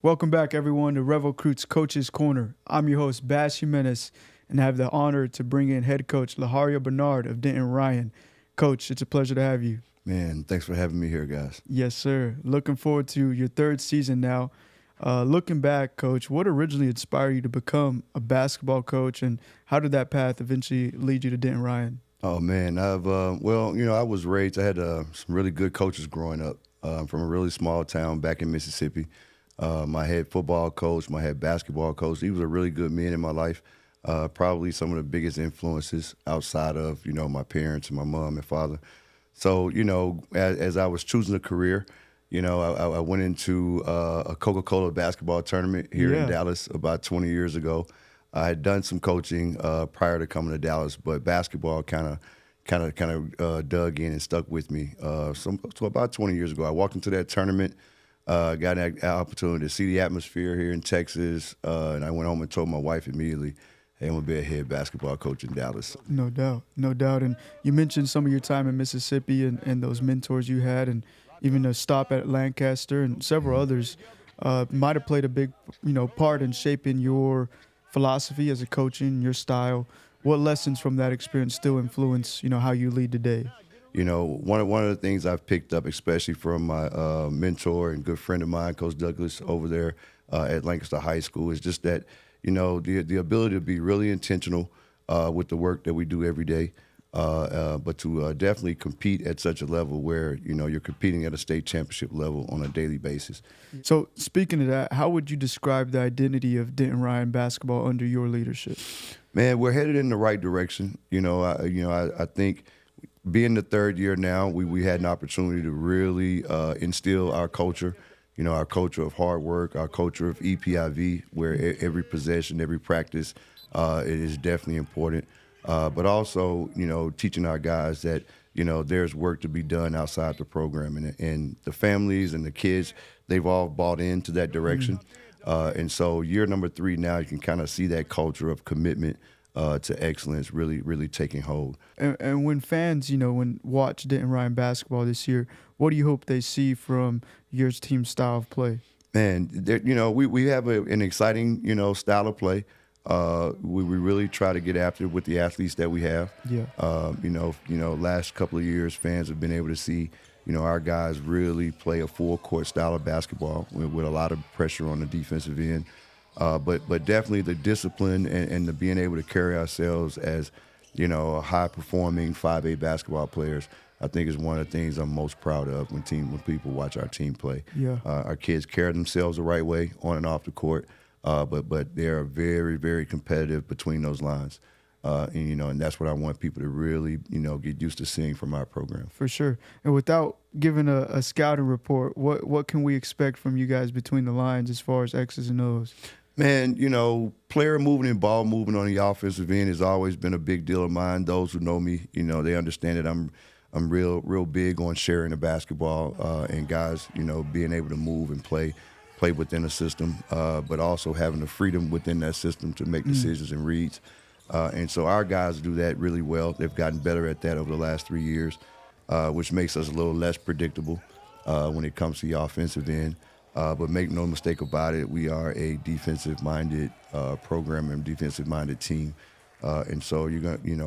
Welcome back, everyone, to Revel Recruit's Coach's Corner. I'm your host, Bash Jimenez, and I have the honor to bring in head coach LaHaria Bernard of Denton Ryan. Coach, it's a pleasure to have you. Man, thanks for having me here, guys. Yes, sir. Looking forward to your third season now. Looking back, Coach, what originally inspired you to become a basketball coach, and how did that path eventually lead you to Denton Ryan? Oh, man, I was raised, I had some really good coaches growing up from a really small town back in Mississippi. My head football coach, my head basketball coach, he was a really good man in my life. Probably some of the biggest influences outside of, my parents and my mom and father. So, as I was choosing a career, I went into a Coca-Cola basketball tournament here in Dallas about 20 years ago. I had done some coaching prior to coming to Dallas, but basketball kind of dug in and stuck with me. So about 20 years ago, I walked into that tournament. Got an opportunity to see the atmosphere here in Texas, and I went home and told my wife immediately, hey, I'm going to be a head basketball coach in Dallas. No doubt, no doubt. And you mentioned some of your time in Mississippi and those mentors you had, and even a stop at Lancaster and several others might have played a big, part in shaping your philosophy as a coaching, your style. What lessons from that experience still influence, how you lead today? One of the things I've picked up, especially from my mentor and good friend of mine, Coach Douglas, over there at Lancaster High School, is just that, the ability to be really intentional with the work that we do every day, but to definitely compete at such a level where, you're competing at a state championship level on a daily basis. So speaking of that, how would you describe the identity of Denton Ryan basketball under your leadership? Man, we're headed in the right direction. I think being the third year now, we had an opportunity to really instill our culture, our culture of hard work, our culture of EPIV, where every possession, every practice, it is definitely important. But also, teaching our guys that, there's work to be done outside the program. And the families and the kids, they've all bought into that direction. And so year number 3 now, you can kind of see that culture of commitment to excellence really, really taking hold. And when fans, when watch Denton Ryan basketball this year, what do you hope they see from your team's style of play? Man, we have an exciting, style of play. We really try to get after it with the athletes that we have. Yeah. Last couple of years, fans have been able to see, our guys really play a full court style of basketball with a lot of pressure on the defensive end. But definitely the discipline and the being able to carry ourselves as, high performing 5A basketball players, I think is one of the things I'm most proud of when people watch our team play. Yeah. Our kids carry themselves the right way on and off the court, but they're very, very competitive between those lines. And that's what I want people to really, get used to seeing from our program. For sure. And without giving a scouting report, what can we expect from you guys between the lines as far as X's and O's? Man, player movement and ball movement on the offensive end has always been a big deal of mine. Those who know me, they understand that I'm real big on sharing the basketball and guys, being able to move and play within a system, but also having the freedom within that system to make decisions and reads. And so our guys do that really well. They've gotten better at that over the last 3 years, which makes us a little less predictable when it comes to the offensive end. But make no mistake about it, we are a defensive-minded program and defensive-minded team. And so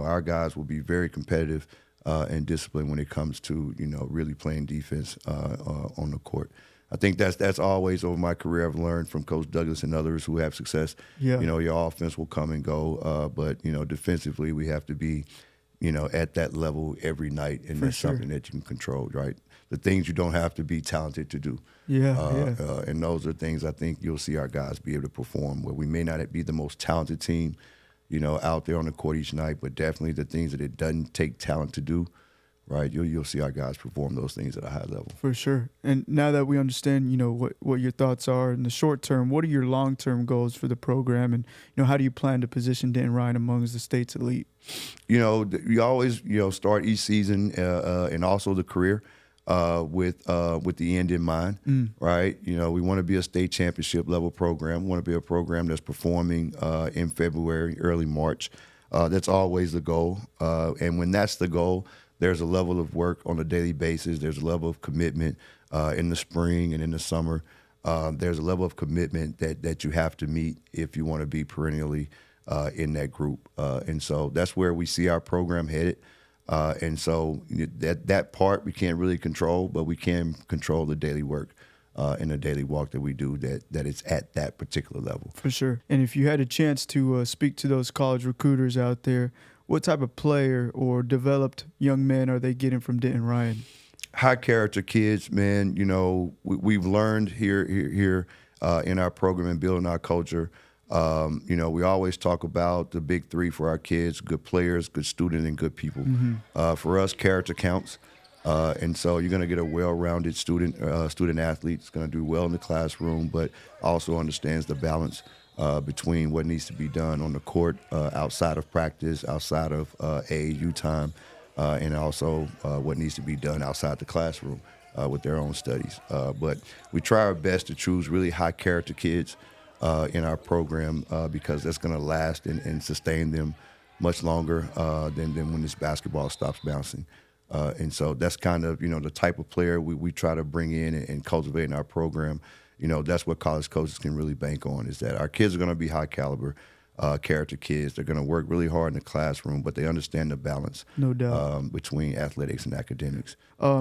our guys will be very competitive and disciplined when it comes to, really playing defense on the court. I think that's always over my career I've learned from Coach Douglas and others who have success. Yeah. Your offense will come and go, but, defensively we have to be, at that level every night, and that's something that you can control, right? The things you don't have to be talented to do. Yeah. And those are things I think you'll see our guys be able to perform, where we may not be the most talented team, out there on the court each night, but definitely the things that it doesn't take talent to do, right? You'll see our guys perform those things at a high level. For sure. And now that we understand, what your thoughts are in the short term, what are your long-term goals for the program, and how do you plan to position Denton Ryan amongst the state's elite? You always start each season and also the career with the end in mind, right? We want to be a state championship level program. We want to be a program that's performing in February, early March. That's always the goal. And when that's the goal, there's a level of work on a daily basis. There's a level of commitment in the spring and in the summer there's a level of commitment that you have to meet if you want to be perennially in that group. And so that's where we see our program headed. And so that part we can't really control, but we can control the daily work and the daily walk that we do that it's at that particular level. For sure. And if you had a chance to speak to those college recruiters out there, what type of player or developed young men are they getting from Denton Ryan? High character kids, man. You know, we've learned here in our program and building our culture. You know, we always talk about the big three for our kids: good players, good students, and good people. For us, character counts. And so you're going to get a well-rounded student athlete. It's going to do well in the classroom, but also understands the balance between what needs to be done on the court, outside of practice, outside of AAU time, and also what needs to be done outside the classroom with their own studies. But we try our best to choose really high-character kids in our program because that's going to last and sustain them much longer than when this basketball stops bouncing. And so that's kind of, you know, the type of player we try to bring in and cultivate in our program. You know, that's what college coaches can really bank on, is that our kids are going to be high caliber character kids. They're going to work really hard in the classroom, but they understand the balance, no doubt, between athletics and academics.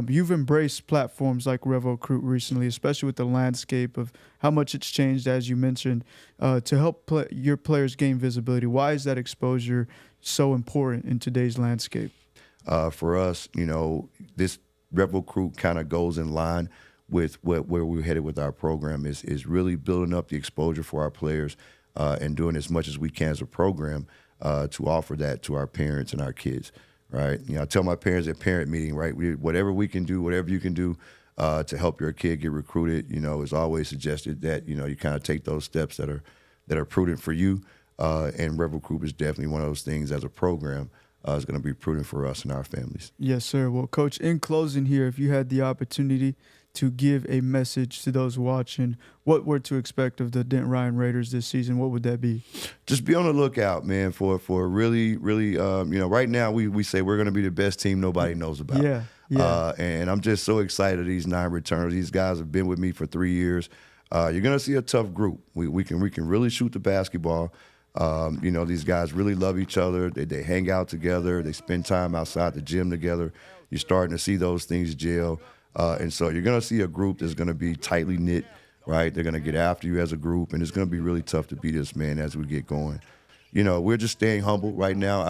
You've embraced platforms like RevOcruit recently, especially with the landscape of how much it's changed, as you mentioned, to help your players gain visibility. Why is that exposure so important in today's landscape? For us, you know, this RevOcruit kind of goes in line with where we're headed with our program, is really building up the exposure for our players and doing as much as we can as a program to offer that to our parents and our kids, right? You know, I tell my parents at parent meeting, right, whatever we can do, whatever you can do to help your kid get recruited, you know, is always suggested that, you know, you kind of take those steps that are prudent for you. And RevOcruit is definitely one of those things as a program. Is going to be prudent for us and our families. Yes, sir. Well, Coach, in closing here, if you had the opportunity to give a message to those watching, what we're to expect of the Denton Ryan Raiders this season, what would that be? Just be on the lookout, man, for really, you know, right now we say we're going to be the best team nobody knows about. Yeah. And I'm just so excited these 9 returners. These guys have been with me for 3 years. You're going to see a tough group. We can really shoot the basketball. You know, these guys really love each other. They hang out together. They spend time outside the gym together. You're starting to see those things gel. And so you're going to see a group that's going to be tightly knit, right? They're going to get after you as a group, and it's going to be really tough to beat us, man, as we get going. You know, we're just staying humble right now.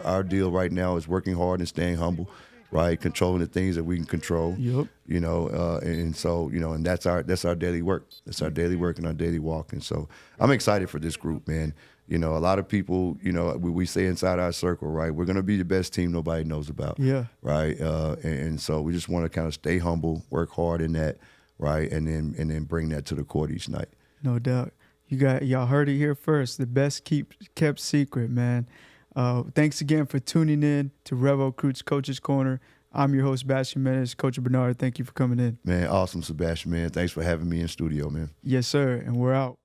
Our deal right now is working hard and staying humble, right? Controlling the things that we can control. Yep. You know, and so, you know, and that's our daily work. That's our daily work and our daily walk. And so I'm excited for this group, man. You know, a lot of people, you know, we say inside our circle, right, we're going to be the best team nobody knows about. Yeah. Right. And so we just want to kind of stay humble, work hard in that, right, and then bring that to the court each night. No doubt. Y'all heard it here first. The best kept secret, man. Thanks again for tuning in to RevOcruit's Coach's Corner. I'm your host, Sebastian Menes. Coach Bernard, thank you for coming in. Man, awesome, Sebastian, man. Thanks for having me in studio, man. Yes, sir. And we're out.